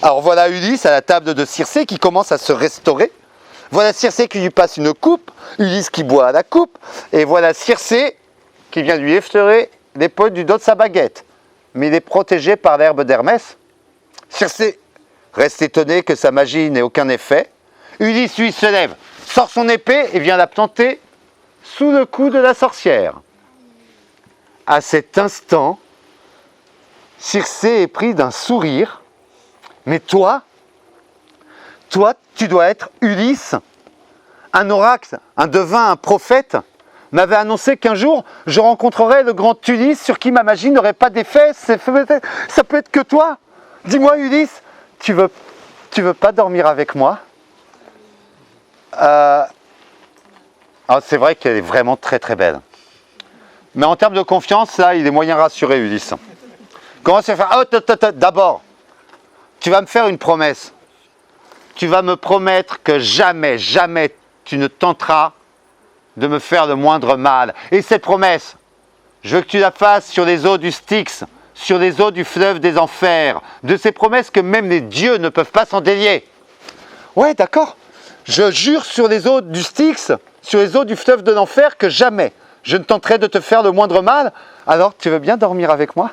Alors voilà Ulysse à la table de Circé qui commence à se restaurer. Voilà Circé qui lui passe une coupe, Ulysse qui boit à la coupe, et voilà Circé qui vient lui effleurer l'épaule du dos de sa baguette. Mais il est protégé par l'herbe d'Hermès. Circé reste étonné que sa magie n'ait aucun effet. Ulysse, lui, se lève, sort son épée et vient la planter sous le cou de la sorcière. À cet instant, Circé est pris d'un sourire. Mais toi, tu dois être Ulysse. Un oracle, un devin, un prophète m'avait annoncé qu'un jour, je rencontrerais le grand Ulysse sur qui ma magie n'aurait pas d'effet. Ça peut être que toi. Dis-moi, Ulysse, tu veux pas dormir avec moi? C'est vrai qu'elle est vraiment très très belle. Mais en termes de confiance, là, il est moyen rassuré, Ulysse. Comment se faire? D'abord, tu vas me faire une promesse. Tu vas me promettre que jamais, jamais tu ne tenteras de me faire le moindre mal. Et cette promesse, je veux que tu la fasses sur les eaux du Styx, sur les eaux du fleuve des enfers, de ces promesses que même les dieux ne peuvent pas s'en délier. Ouais, d'accord. Je jure sur les eaux du Styx, sur les eaux du fleuve de l'enfer, que jamais je ne tenterai de te faire le moindre mal. Alors, tu veux bien dormir avec moi?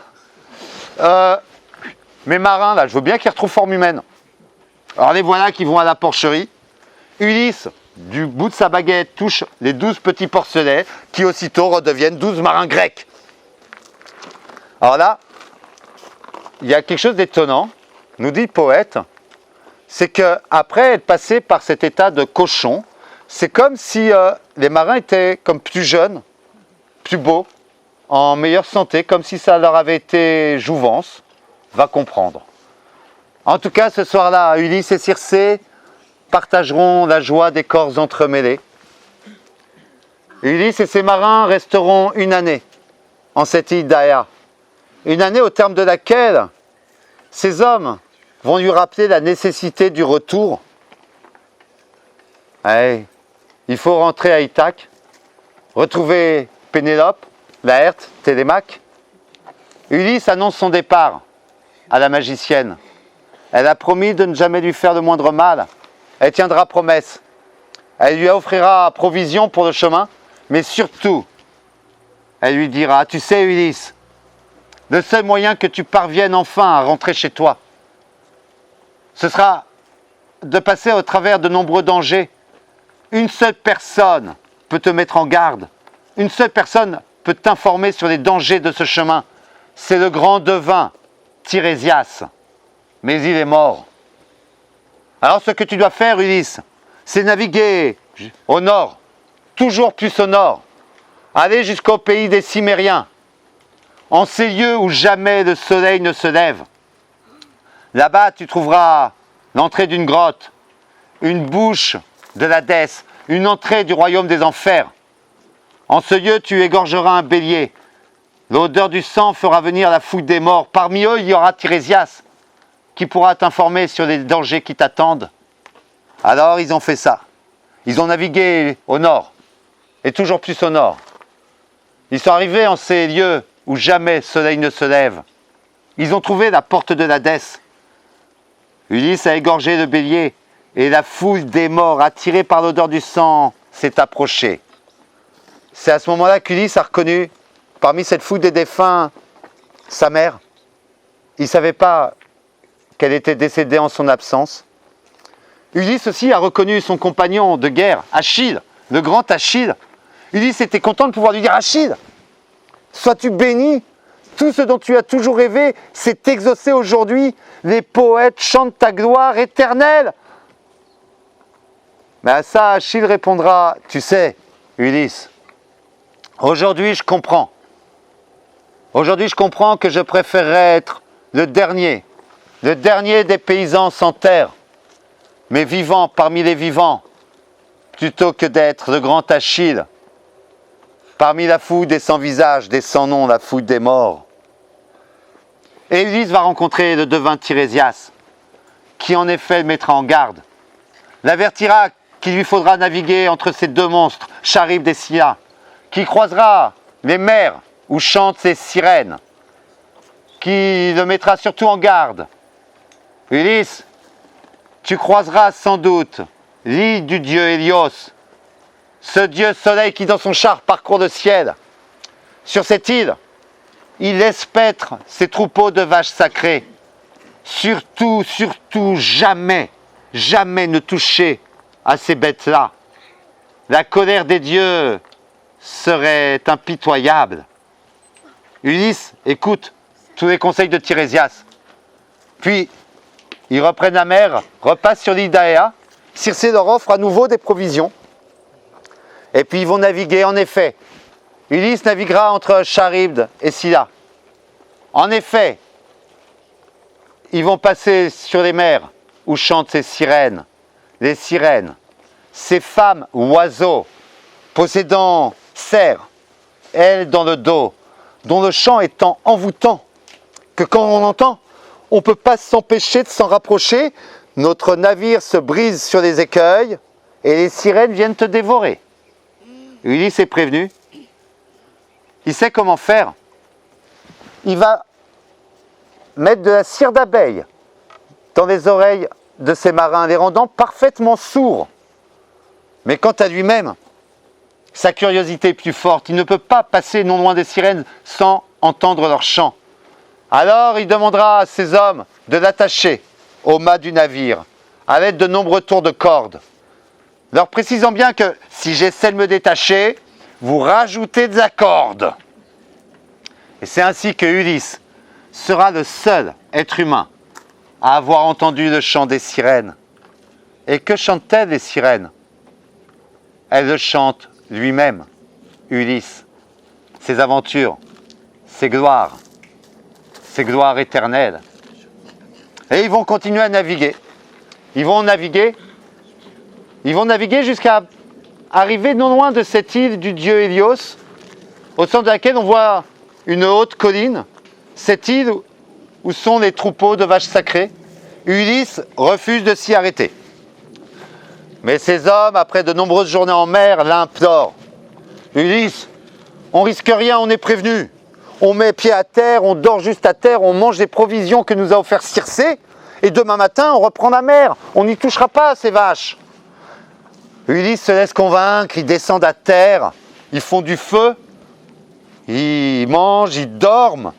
Mes marins, là, je veux bien qu'ils retrouvent forme humaine. Alors les voilà qui vont à la porcherie. Ulysse, du bout de sa baguette, touche les 12 petits porcelets qui aussitôt redeviennent 12 marins grecs. Alors là, il y a quelque chose d'étonnant, nous dit le poète, c'est qu'après être passé par cet état de cochon, c'est comme si les marins étaient comme plus jeunes, plus beaux, en meilleure santé, comme si ça leur avait été jouvence. Va comprendre. En tout cas, ce soir-là, Ulysse et Circé partageront la joie des corps entremêlés. Ulysse et ses marins resteront une année en cette île d'Aea. Une année au terme de laquelle ces hommes vont lui rappeler la nécessité du retour. Hey, il faut rentrer à Ithaque, retrouver Pénélope, Laërte, Télémaque. Ulysse annonce son départ à la magicienne. Elle a promis de ne jamais lui faire le moindre mal. Elle tiendra promesse. Elle lui offrira provision pour le chemin, mais surtout, elle lui dira, tu sais Ulysse, le seul moyen que tu parviennes enfin à rentrer chez toi, ce sera de passer au travers de nombreux dangers Une seule personne peut te mettre en garde. Une seule personne peut t'informer sur les dangers de ce chemin. C'est le grand devin, Tirésias. Mais il est mort. Alors ce que tu dois faire, Ulysse, c'est naviguer au nord, toujours plus au nord. Aller jusqu'au pays des Cimériens, en ces lieux où jamais le soleil ne se lève. Là-bas, tu trouveras l'entrée d'une grotte, une bouche de l'Hadès, une entrée du royaume des enfers. En ce lieu, tu égorgeras un bélier. L'odeur du sang fera venir la foule des morts. Parmi eux, il y aura Tirésias, qui pourra t'informer sur les dangers qui t'attendent. Alors, ils ont fait ça. Ils ont navigué au nord, et toujours plus au nord. Ils sont arrivés en ces lieux où jamais le soleil ne se lève. Ils ont trouvé la porte de l'Hadès. Ulysse a égorgé le bélier, et la foule des morts, attirée par l'odeur du sang, s'est approchée. C'est à ce moment-là qu'Ulysse a reconnu, parmi cette foule des défunts, sa mère. Il ne savait pas qu'elle était décédée en son absence. Ulysse aussi a reconnu son compagnon de guerre, Achille, le grand Achille. Ulysse était content de pouvoir lui dire « Achille, sois-tu béni, tout ce dont tu as toujours rêvé s'est exaucé aujourd'hui. Les poètes chantent ta gloire éternelle. » Mais à ça, Achille répondra « Tu sais, Ulysse, aujourd'hui je comprends. Aujourd'hui je comprends que je préférerais être le dernier des paysans sans terre, mais vivant parmi les vivants, plutôt que d'être le grand Achille, parmi la foule des sans visage, des sans nom, la foule des morts. » Et Ulysse va rencontrer le devin Tirésias, qui en effet le mettra en garde, l'avertira qu'il lui faudra naviguer entre ces deux monstres, Charybde et Scylla, qui croisera les mers où chantent ces sirènes, qui le mettra surtout en garde. Ulysse, tu croiseras sans doute l'île du dieu Hélios, ce dieu soleil qui dans son char parcourt le ciel. Sur cette île, il laisse paître ses troupeaux de vaches sacrées. Surtout, jamais ne toucher à ces bêtes-là. La colère des dieux serait impitoyable. Ulysse écoute tous les conseils de Tirésias. Puis, ils reprennent la mer, repassent sur l'île d'Aéa. Circé leur offre à nouveau des provisions. Et puis ils vont naviguer, en effet. Ulysse naviguera entre Charybde et Scylla. En effet, ils vont passer sur les mers où chantent ces sirènes. Les sirènes, ces femmes oiseaux, possédant cerfs, ailes dans le dos, dont le chant est tant envoûtant que quand on l'entend, on ne peut pas s'empêcher de s'en rapprocher. Notre navire se brise sur les écueils et les sirènes viennent te dévorer. Ulysse est prévenu. Il sait comment faire. Il va mettre de la cire d'abeille dans les oreilles de ces marins, les rendant parfaitement sourds. Mais quant à lui-même, sa curiosité est plus forte. Il ne peut pas passer non loin des sirènes sans entendre leur chant. Alors il demandera à ses hommes de l'attacher au mât du navire, à l'aide de nombreux tours de corde, leur précisant bien que si j'essaie de me détacher, vous rajoutez de la corde. Et c'est ainsi que Ulysse sera le seul être humain à avoir entendu le chant des sirènes. Et que chantent-elles les sirènes? Elles le chantent lui-même, Ulysse, ses aventures, ses gloires éternelles. Et ils vont continuer à naviguer. Ils vont naviguer jusqu'à arriver non loin de cette île du dieu Hélios, au centre de laquelle on voit une haute colline, cette île où sont les troupeaux de vaches sacrées. Ulysse refuse de s'y arrêter. Mais ces hommes, après de nombreuses journées en mer, l'implorent. Ulysse, on risque rien, on est prévenu. On met pied à terre, on dort juste à terre, on mange des provisions que nous a offert Circé, et demain matin, on reprend la mer. On n'y touchera pas à ces vaches. Ulysse se laisse convaincre, ils descendent à terre, ils font du feu, ils mangent, ils dorment.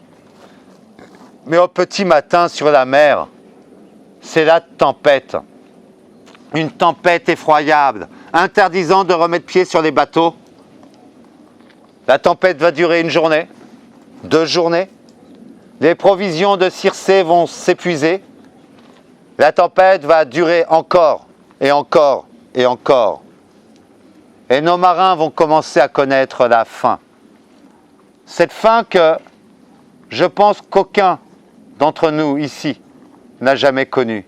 Mais au petit matin, sur la mer, c'est la tempête. Une tempête effroyable, interdisant de remettre pied sur les bateaux. La tempête va durer 1 journée, 2 journées. Les provisions de Circé vont s'épuiser. La tempête va durer encore et encore et encore. Et nos marins vont commencer à connaître la faim. Cette faim que je pense qu'aucun d'entre nous ici n'a jamais connue.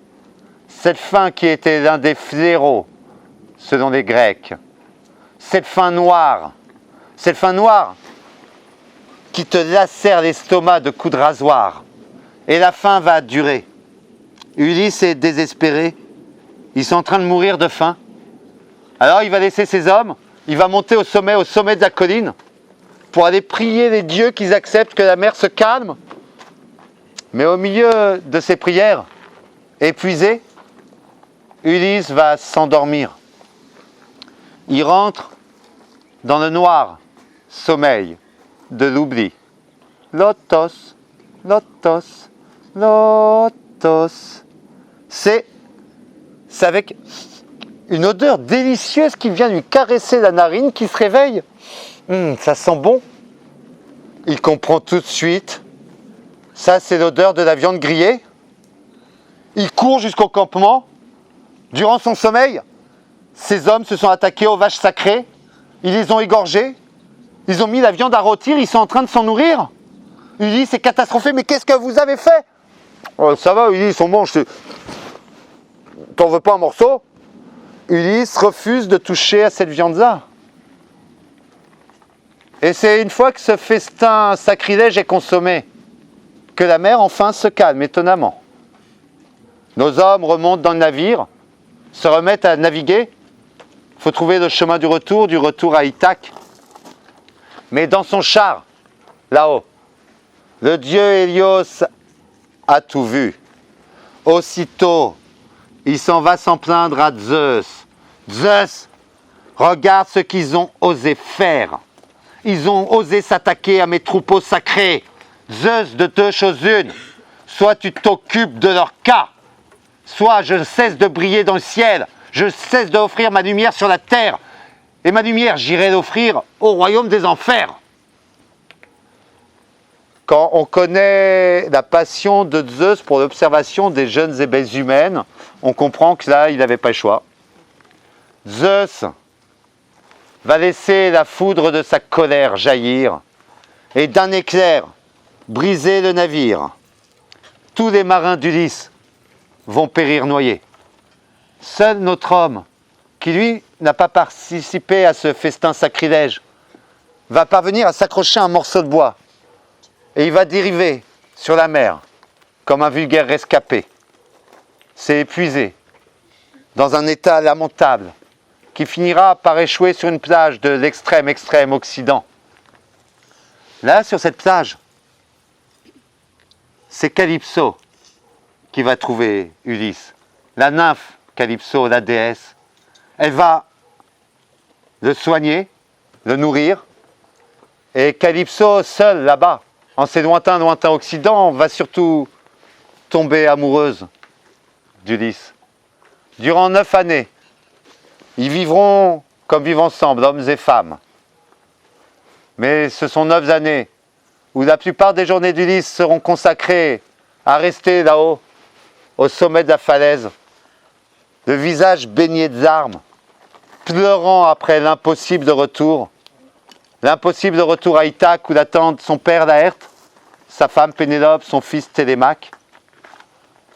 Cette faim qui était l'un des fléaux selon les Grecs. Cette faim noire qui te lacère l'estomac de coups de rasoir. Et la faim va durer. Ulysse est désespéré. Ils sont en train de mourir de faim. Alors il va laisser ses hommes, il va monter au sommet de la colline, pour aller prier les dieux qu'ils acceptent que la mer se calme. Mais au milieu de ses prières, épuisé, Ulysse va s'endormir. Il rentre dans le noir sommeil de l'oubli. Lotos, lotos, lotos. C'est avec une odeur délicieuse qui vient lui caresser la narine, qui se réveille. Ça sent bon. Il comprend tout de suite. Ça, c'est l'odeur de la viande grillée. Il court jusqu'au campement. Durant son sommeil, ces hommes se sont attaqués aux vaches sacrées. Ils les ont égorgées. Ils ont mis la viande à rôtir. Ils sont en train de s'en nourrir. Ulysse est catastrophé. Mais qu'est-ce que vous avez fait? Oh, ça va, Ulysse, on mange. T'en veux pas un morceau? Ulysse refuse de toucher à cette viande-là. Et c'est une fois que ce festin sacrilège est consommé que la mer enfin se calme étonnamment. Nos hommes remontent dans le navire, se remettent à naviguer. Il faut trouver le chemin du retour à Ithaque. Mais dans son char, là-haut, le dieu Hélios a tout vu. Aussitôt, il s'en va s'en plaindre à Zeus. Zeus, regarde ce qu'ils ont osé faire. Ils ont osé s'attaquer à mes troupeaux sacrés. Zeus, de 2 choses une. Soit tu t'occupes de leur cas, soit je cesse de briller dans le ciel, je cesse d'offrir ma lumière sur la terre. Et ma lumière, j'irai l'offrir au royaume des enfers. Quand on connaît la passion de Zeus pour l'observation des jeunes ébeilles humaines, on comprend que là, il n'avait pas le choix. Zeus va laisser la foudre de sa colère jaillir et d'un éclair briser le navire. Tous les marins d'Ulysse vont périr noyés. Seul notre homme, qui lui n'a pas participé à ce festin sacrilège, va parvenir à s'accrocher à un morceau de bois et il va dériver sur la mer comme un vulgaire rescapé. C'est épuisé, dans un état lamentable, qui finira par échouer sur une plage de l'extrême Occident. Là, sur cette plage, c'est Calypso qui va trouver Ulysse. La nymphe Calypso, la déesse, elle va le soigner, le nourrir, et Calypso, seule là-bas, en ces lointains Occident, va surtout tomber amoureuse d'Ulysse. Durant 9 années, ils vivront comme vivent ensemble, hommes et femmes. Mais ce sont 9 années où la plupart des journées d'Ulysse seront consacrées à rester là-haut, au sommet de la falaise, le visage baigné de larmes, pleurant après l'impossible de retour à Ithaque où l'attendent son père Laërte, sa femme Pénélope, son fils Télémaque.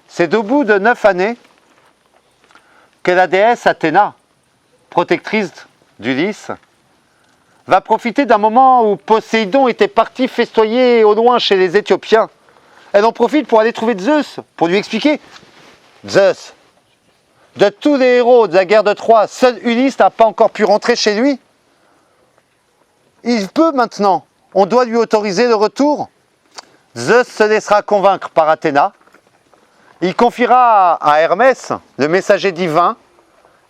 C'est au bout de 9 années que la déesse Athéna, protectrice d'Ulysse, va profiter d'un moment où Poséidon était parti festoyer au loin chez les Éthiopiens. Elle en profite pour aller trouver Zeus, pour lui expliquer. Zeus, de tous les héros de la guerre de Troie, seul Ulysse n'a pas encore pu rentrer chez lui. Il peut maintenant, on doit lui autoriser le retour. Zeus se laissera convaincre par Athéna. Il confiera à Hermès, le messager divin,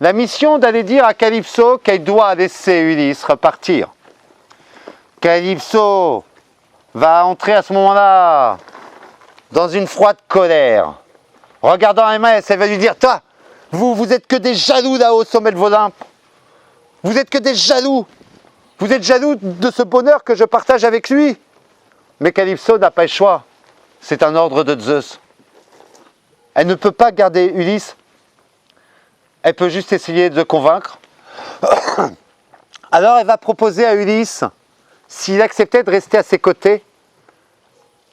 la mission d'aller dire à Calypso qu'elle doit laisser Ulysse repartir. Calypso va entrer à ce moment-là dans une froide colère. Regardant Hermès, elle va lui dire « Toi, vous êtes que des jaloux là-haut au sommet de l'Olympe. Vous n'êtes que des jaloux. Vous êtes jaloux de ce bonheur que je partage avec lui. Mais Calypso n'a pas le choix. C'est un ordre de Zeus. Elle ne peut pas garder Ulysse. Elle peut juste essayer de le convaincre. Alors elle va proposer à Ulysse, s'il acceptait de rester à ses côtés,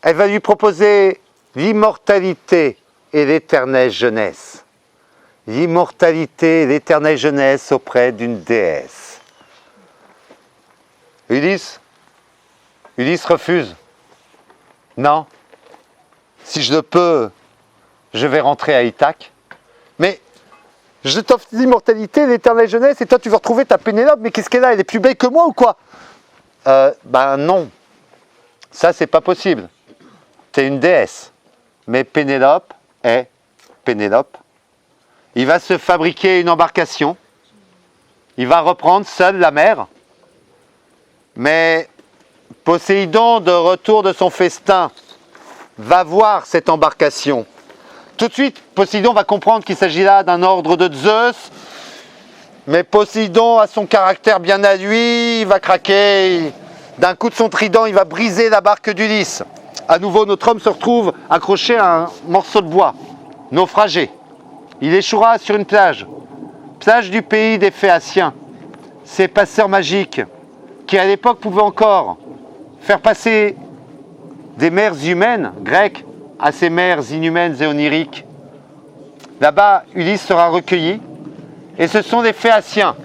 elle va lui proposer l'immortalité et l'éternelle jeunesse. L'immortalité et l'éternelle jeunesse auprès d'une déesse. Ulysse refuse. Non, si je le peux, je vais rentrer à Ithaque. Mais je t'offre l'immortalité, l'éternelle jeunesse, et toi tu vas retrouver ta Pénélope, mais qu'est-ce qu'elle a? Elle est plus belle que moi ou quoi? Ben non, ça c'est pas possible. T'es une déesse, mais Pénélope est Pénélope. Il va se fabriquer une embarcation, il va reprendre seul la mer, mais Poséidon, de retour de son festin, va voir cette embarcation. Tout de suite, Poséidon va comprendre qu'il s'agit là d'un ordre de Zeus, mais Poséidon a son caractère bien à lui, il va craquer, d'un coup de son trident, il va briser la barque d'Ulysse. À nouveau, notre homme se retrouve accroché à un morceau de bois, naufragé. Il échouera sur une plage du pays des Phéaciens, ces passeurs magiques qui à l'époque pouvaient encore faire passer des mers humaines grecques à ces mers inhumaines et oniriques. Là-bas, Ulysse sera recueilli, et ce sont des Phéaciens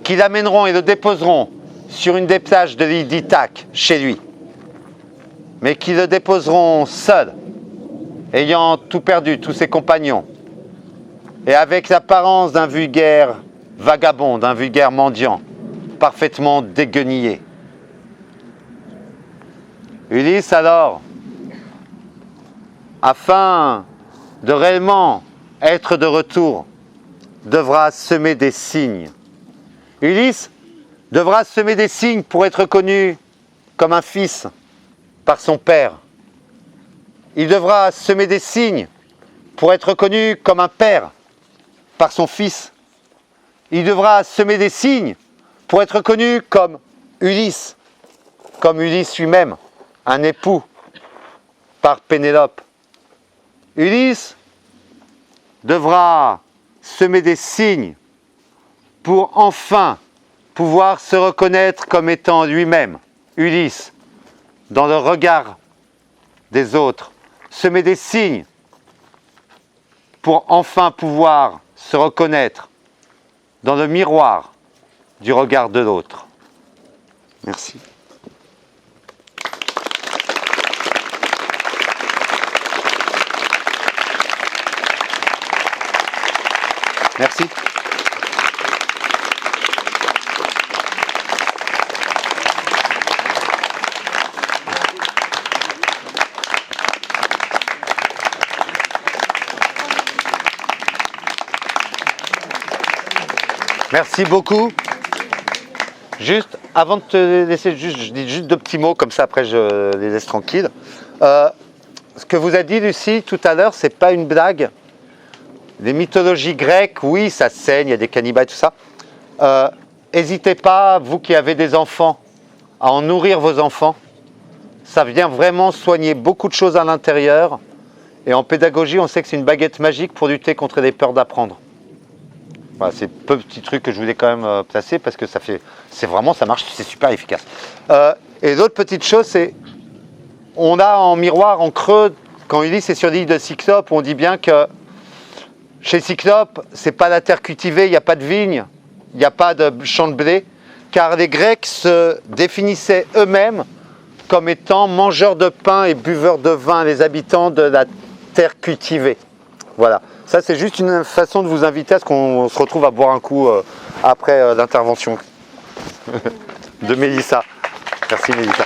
qui l'amèneront et le déposeront sur une des plages de l'île d'Ithaque, chez lui, mais qui le déposeront seul, ayant tout perdu, tous ses compagnons, et avec l'apparence d'un vulgaire vagabond, d'un vulgaire mendiant, parfaitement déguenillé. Ulysse alors, afin de réellement être de retour, devra semer des signes. Ulysse devra semer des signes pour être connu comme un fils par son père. Il devra semer des signes pour être connu comme un père par son fils. Il devra semer des signes pour être connu comme Ulysse lui-même, un époux par Pénélope. Ulysse devra semer des signes pour enfin pouvoir se reconnaître comme étant lui-même, Ulysse, dans le regard des autres. Semer des signes pour enfin pouvoir se reconnaître dans le miroir du regard de l'autre. Merci. Merci. Merci beaucoup. Juste, avant de te laisser, je dis juste deux petits mots, comme ça après je les laisse tranquilles. Ce que vous a dit Lucie tout à l'heure, c'est pas une blague. Les mythologies grecques, oui, ça saigne, il y a des cannibales, tout ça. N'hésitez pas, vous qui avez des enfants, à en nourrir vos enfants. Ça vient vraiment soigner beaucoup de choses à l'intérieur. Et en pédagogie, on sait que c'est une baguette magique pour lutter contre les peurs d'apprendre. Voilà, c'est peu petit truc que je voulais quand même placer parce que ça marche, c'est super efficace. Et l'autre petite chose, c'est, on a en miroir, en creux, quand Ulysse est sur l'île de Cyclope, on dit bien que chez Cyclope, c'est pas la terre cultivée, il n'y a pas de vigne, il n'y a pas de champ de blé, car les Grecs se définissaient eux-mêmes comme étant mangeurs de pain et buveurs de vin, les habitants de la terre cultivée. Voilà. Ça, c'est juste une façon de vous inviter à ce qu'on se retrouve à boire un coup après l'intervention de Mélissa. Merci Mélissa.